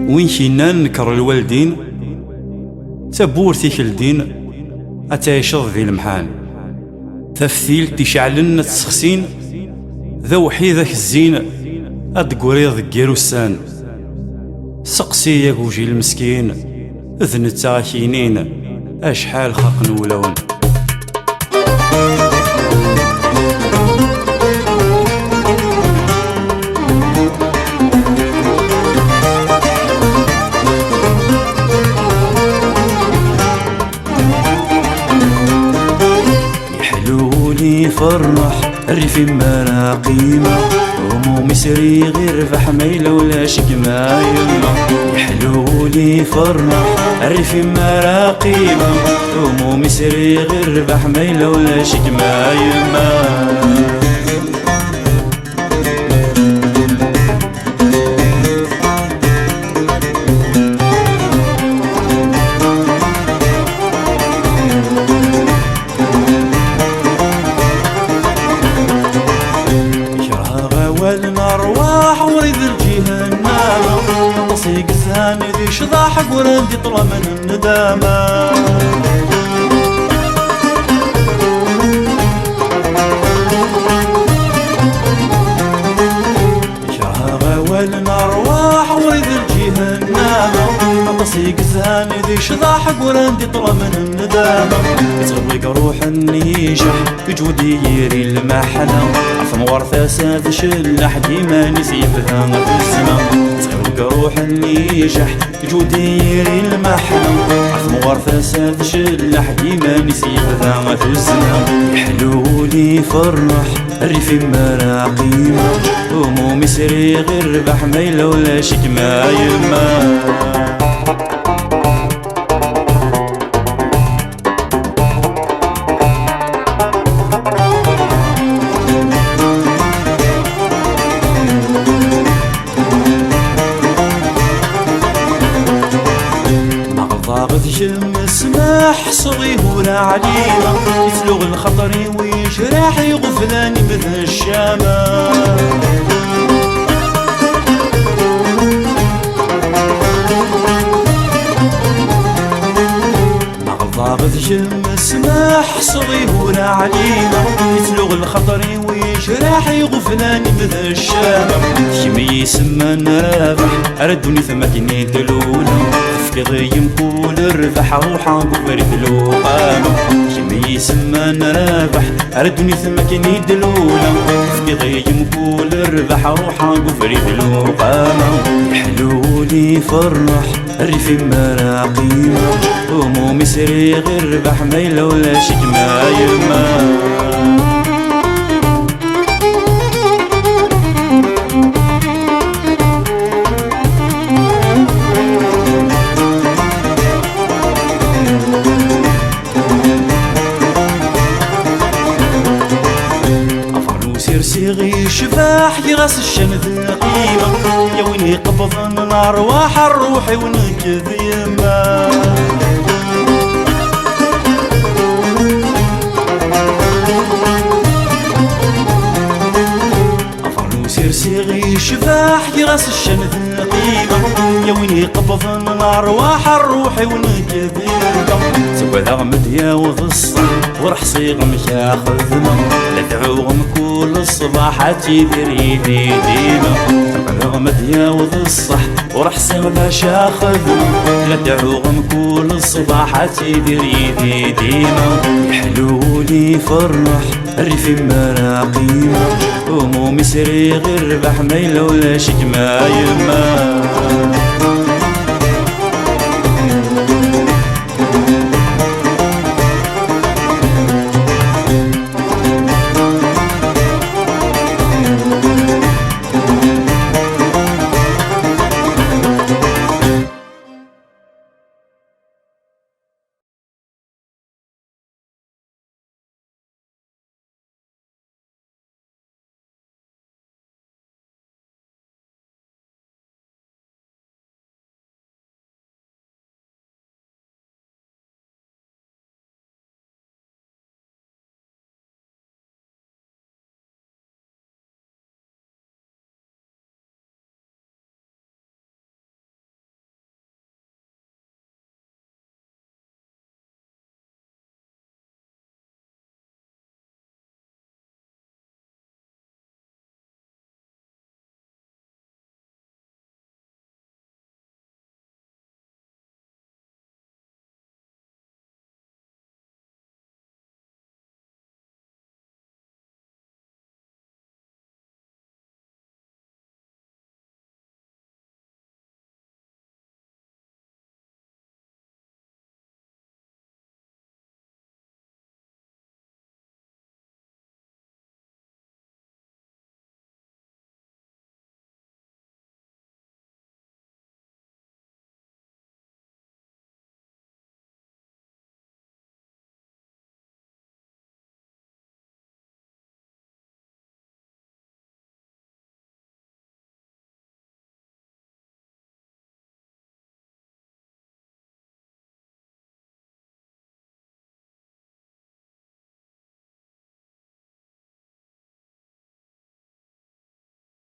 وين كينا نكر الوالدين تبورتي كالدين أتعيشض ذي المحان تفثيل تشعلن تسخسين ذا وحيدك الزين أدقريض الجيروسان سقسي يا وجي المسكين إذن التاكينين أشحال خاق نولون يحلولي فرح الريف ما قيمة همومي سري غير فحميلة ولا شكما يما يحلولي فرح الريف ما قيمة همومي سري غير فحميلة ولا شكما يما والأرواح وريد الجهنم تصيق زان ذي شضاحك وردي طلع من الندامة شراغة والأرواح وريد الجهنم تصيق زان ذي شضاحك وردي طلع من الندامة تغرق روح النيشة بجودي يري المحنة موارثة ساذ شلح ديما نسيبها في الزمان تغرق روح النيجح جوديري المحنة موارثة ساذ شلح ديما نسيبها في الزمان يحلولي فرح الريف ما قيمة همومي سري غير بحميلة ولا شكما يما سماح صغير علينا يتلوغ الخطري ويجرح يغفلاني مثل الشامة ضاغط جم سماح صغير علينا يتلوغ الخطري ويجرح يغفلاني مثل الشامة شمي يسمى رابح ردوني ثمكني دلولا ضيم كل الربح روحا قفري الوقامة شمي يسمى رابح ردني ثمكني دلولا ضيم كل الربح روحا قفري الوقامة يحلولي فرح الريف ما قيمة همومي سري غير بحميلة ولا شكما يما صيغي شفاح يغاس الشمس القيمة يا وين يقبض الأرواح الروحي ونكذ يما أفرنوسير صيغي شفاح يغاس الشمس القيمة يا وين يقبض الأرواح الروحي ونكذ يما سوى ذغمد يا وغصة ورح صيغ مشاخذنا لدعوهم كل الصباحات يدري ديما رغم ديا وذ الصح ورح صيغ شاخذنا لدعوهم كل الصباحات يدري ديما يحلولي فرح الريف ما قيمة همومي سري غير بحميلة ولا شكما يما